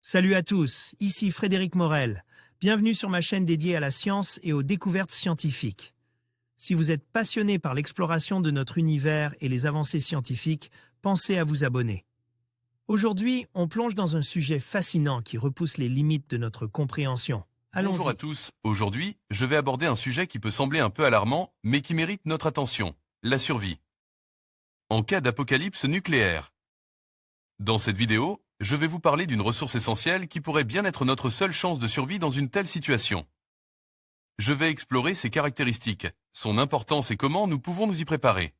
Salut à tous, ici Frédéric Morel. Bienvenue sur ma chaîne dédiée à la science et aux découvertes scientifiques. Si vous êtes passionné par l'exploration de notre univers et les avancées scientifiques, pensez à vous abonner. Aujourd'hui, on plonge dans un sujet fascinant qui repousse les limites de notre compréhension. Bonjour à Allons-y. tous, aujourd'hui, je vais aborder un sujet qui peut sembler un peu alarmant, mais qui mérite notre attention, la survie. En cas d'apocalypse nucléaire. Dans cette vidéo, je vais vous parler d'une ressource essentielle qui pourrait bien être notre seule chance de survie dans une telle situation. Je vais explorer ses caractéristiques, son importance et comment nous pouvons nous y préparer.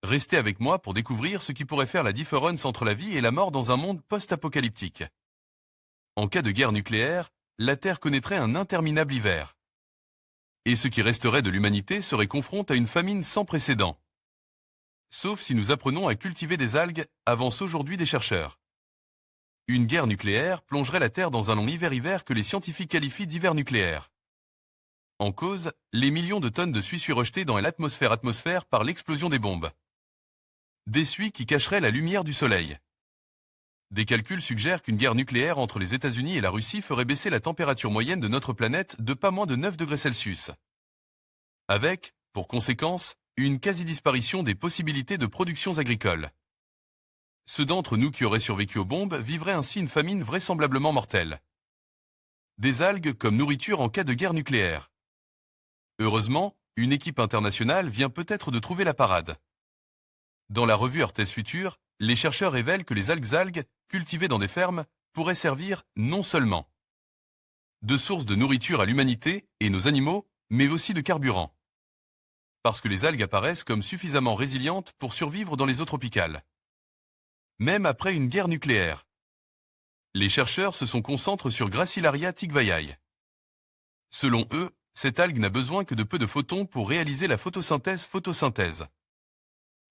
Restez avec moi pour découvrir ce qui pourrait faire la différence entre la vie et la mort dans un monde post-apocalyptique. En cas de guerre nucléaire, la Terre connaîtrait un interminable hiver. Et ce qui resterait de l'humanité serait confronté à une famine sans précédent. Sauf si nous apprenons à cultiver des algues, avancent aujourd'hui des chercheurs. Une guerre nucléaire plongerait la Terre dans un long hiver que les scientifiques qualifient d'hiver nucléaire. En cause, les millions de tonnes de suie rejetées dans l'atmosphère par l'explosion des bombes. Des suies qui cacheraient la lumière du soleil. Des calculs suggèrent qu'une guerre nucléaire entre les États-Unis et la Russie ferait baisser la température moyenne de notre planète de pas moins de 9 degrés Celsius. Avec, pour conséquence, une quasi-disparition des possibilités de productions agricoles. Ceux d'entre nous qui auraient survécu aux bombes vivraient ainsi une famine vraisemblablement mortelle. Des algues comme nourriture en cas de guerre nucléaire. Heureusement, une équipe internationale vient peut-être de trouver la parade. Dans la revue Artes Future, les chercheurs révèlent que les algues cultivées dans des fermes pourraient servir non seulement de source de nourriture à l'humanité et nos animaux, mais aussi de carburant. Parce que les algues apparaissent comme suffisamment résilientes pour survivre dans les eaux tropicales. Même après une guerre nucléaire. Les chercheurs se concentrent sur Gracilaria tigvaei. Selon eux, cette algue n'a besoin que de peu de photons pour réaliser la photosynthèse.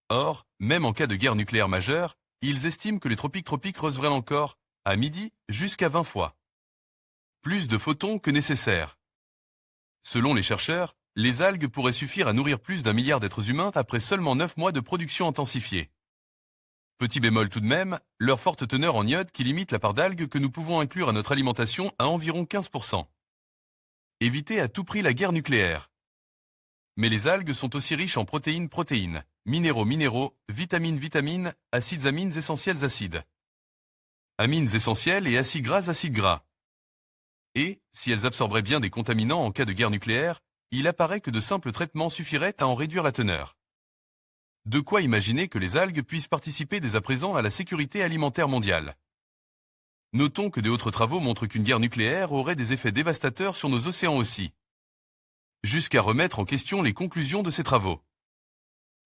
Or, même en cas de guerre nucléaire majeure, ils estiment que les tropiques recevraient encore, à midi, jusqu'à 20 fois plus de photons que nécessaire. Selon les chercheurs, les algues pourraient suffire à nourrir plus d'1 milliard d'êtres humains après seulement 9 mois de production intensifiée. Petit bémol tout de même, leur forte teneur en iode qui limite la part d'algues que nous pouvons inclure à notre alimentation à environ 15%. Éviter à tout prix la guerre nucléaire. Mais les algues sont aussi riches en protéines, minéraux, vitamines, acides amines essentiels acides. Amines essentiels et acides gras. Et, si elles absorberaient bien des contaminants en cas de guerre nucléaire, il apparaît que de simples traitements suffiraient à en réduire la teneur. De quoi imaginer que les algues puissent participer dès à présent à la sécurité alimentaire mondiale. Notons que d'autres travaux montrent qu'une guerre nucléaire aurait des effets dévastateurs sur nos océans aussi. Jusqu'à remettre en question les conclusions de ces travaux.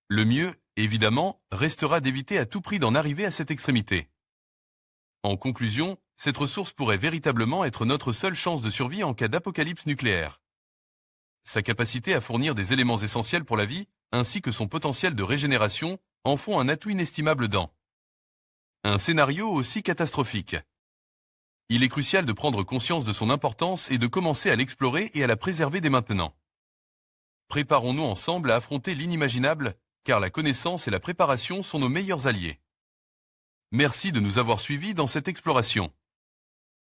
Le mieux, évidemment, restera d'éviter à tout prix d'en arriver à cette extrémité. En conclusion, cette ressource pourrait véritablement être notre seule chance de survie en cas d'apocalypse nucléaire. Sa capacité à fournir des éléments essentiels pour la vie, ainsi que son potentiel de régénération, en font un atout inestimable dans un scénario aussi catastrophique. Il est crucial de prendre conscience de son importance et de commencer à l'explorer et à la préserver dès maintenant. Préparons-nous ensemble à affronter l'inimaginable, car la connaissance et la préparation sont nos meilleurs alliés. Merci de nous avoir suivis dans cette exploration.